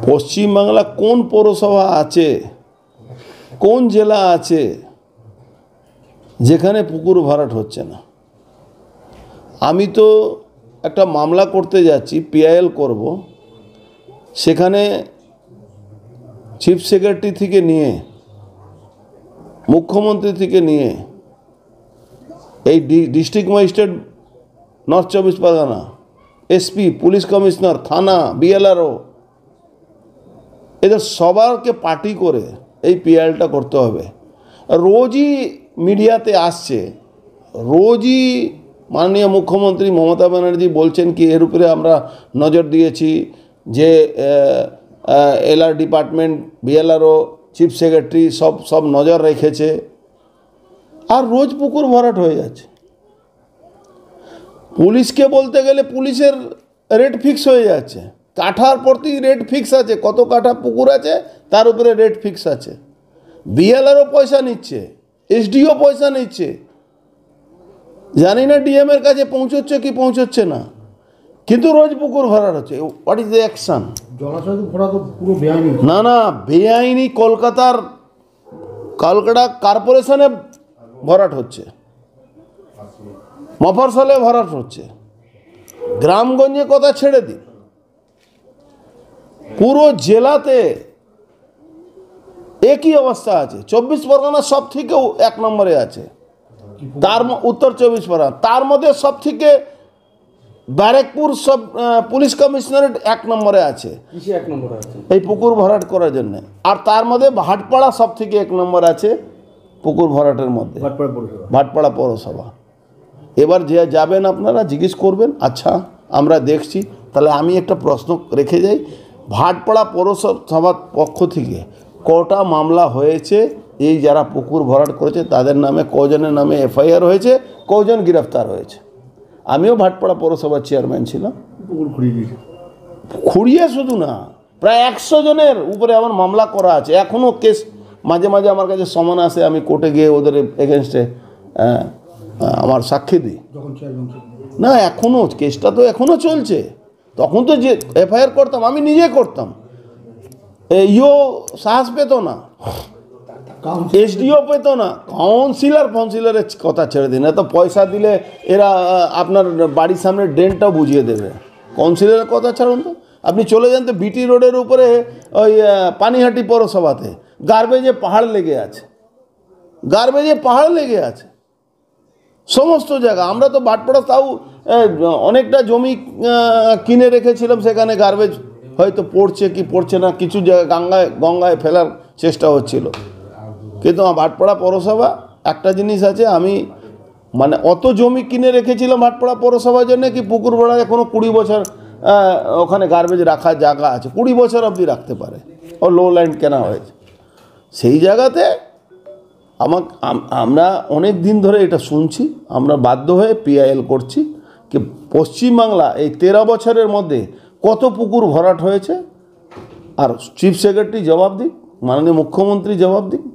পশ্চিমবাংলা কোন পৌরসভা আছে, কোন জেলা আছে যেখানে পুকুর ভরাট হচ্ছে না? আমি তো একটা মামলা করতে যাচ্ছি, পিআইএল করব। সেখানে চিফ সেক্রেটারি থেকে নিয়ে, মুখ্যমন্ত্রী থেকে নিয়ে, এই ডিস্ট্রিক্ট ম্যাজিস্ট্রেট নর্থ চব্বিশ পরগনা, এসপি, পুলিশ কমিশনার, থানা, বিএলআরও, এদের সবারকে পার্টি করে এই পিআইএলটা করতে হবে। রোজই মিডিয়াতে আসছে, রোজই মাননীয় মুখ্যমন্ত্রী মমতা ব্যানার্জি বলছেন কি এর উপরে আমরা নজর দিয়েছি, যে LR department, BLRO, chief secretary সব নজর রেখেছে, আর রোজ পুকুর ভরাট হয়ে যাচ্ছে। পুলিশকে বলতে গেলে পুলিশের রেট ফিক্স হয়ে যাচ্ছে, কাঠার প্রতি রেট ফিক্স আছে, কত কাঠা পুকুর আছে তার উপরে রেট ফিক্স আছে। বিএলআরও পয়সা নিচ্ছে, এসডিও পয়সা নিচ্ছে, জানি না ডিএম এর কাছে পৌঁছচ্ছে কি পৌঁছচ্ছে না, কিন্তু রোজ পুকুর ভরাট হচ্ছে। What is the action? না না, বেআইনি কলকাতা কর্পোরেশনে ভরাট হচ্ছে, মফস্বলে ভরাট হচ্ছে, গ্রামগঞ্জে কথা ছেড়ে দিন, পুরো জেলাতে একই অবস্থা আছে। 24 পরগনা সব থেকে 1 নম্বরে আছে, তার উত্তর 24 পরগনা, তার মধ্যে সব থেকে ব্যারাকপুর সব পুলিশ কমিশনারেট 1 নম্বরে আছে এই পুকুর ভরাট করার জন্য। আর তার মধ্যে ভাটপাড়া সব থেকে 1 নম্বর আছে পুকুর ভরাটের মধ্যে, ভাটপাড়া পৌরসভা। এবার যে যাবেন আপনারা জিজ্ঞেস করবেন, আচ্ছা আমরা দেখছি। তাহলে আমি একটা প্রশ্ন রেখে যাই, ভাটপাড়া পৌরসভার পক্ষ থেকে কটা মামলা হয়েছে? এই যারা পুকুর ভরাট করেছে তাদের নামে কজনের নামে এফআইআর হয়েছে, কজন গ্রেফতার হয়েছে? আমিও ভাটপাড়া পৌরসভার চেয়ারম্যান ছিলাম। খুঁড়িয়ে শুধু না, প্রায় 100 জনের উপরে আমার মামলা করা আছে। এখনও কেস মাঝে মাঝে আমার কাছে সমান আসে, আমি কোর্টে গিয়ে ওদের এগেনস্টে আমার সাক্ষী দিই। না, এখনও কেসটা তো এখনও চলছে। তখন তো যে এফআইআর করতাম, আমি নিজে করতাম, ইও সাহস পেত না, এসডিও পেত না, কাউন্সিলরের কথা ছেড়ে দিন। এত পয়সা দিলে এরা আপনার বাড়ির সামনে ড্রেনটাও বুঝিয়ে দেবে। কাউন্সিলরের কথা ছাড়ুন তো, আপনি চলে যান তো বিটি রোডের উপরে ওই পানিহাটি পৌরসভাতে গার্বেজে পাহাড় লেগে আছে, গার্বেজে পাহাড় লেগে আছে সমস্ত জায়গা। আমরা তো ভাটপাড়া তাও অনেকটা জমি কিনে রেখেছিলাম, সেখানে গার্বেজ হয়তো পড়ছে কি পড়ছে না, কিছু জায়গায় গঙ্গায় ফেলার চেষ্টা হচ্ছিল। কিন্তু ভাটপাড়া পৌরসভা একটা জিনিস আছে, আমি মানে অত জমি কিনে রেখেছিলাম ভাটপাড়া পৌরসভার জন্য কি পুকুর ভরাট এখনও 20 বছর ওখানে গার্বেজ রাখার জায়গা আছে, 20 বছর অবধি রাখতে পারে। ও লো ল্যান্ড কেনা হয়েছে সেই জায়গাতে। আমরা অনেক দিন ধরে এটা শুনছি, আমরা বাধ্য হয়ে পিআইএল করছি কি পশ্চিমবাংলা এই 13 বছরের মধ্যে কত পুকুর ভরাট হয়েছে। আর চিফ সেক্রেটারি জবাব দিক, মাননীয় মুখ্যমন্ত্রী জবাব দিক।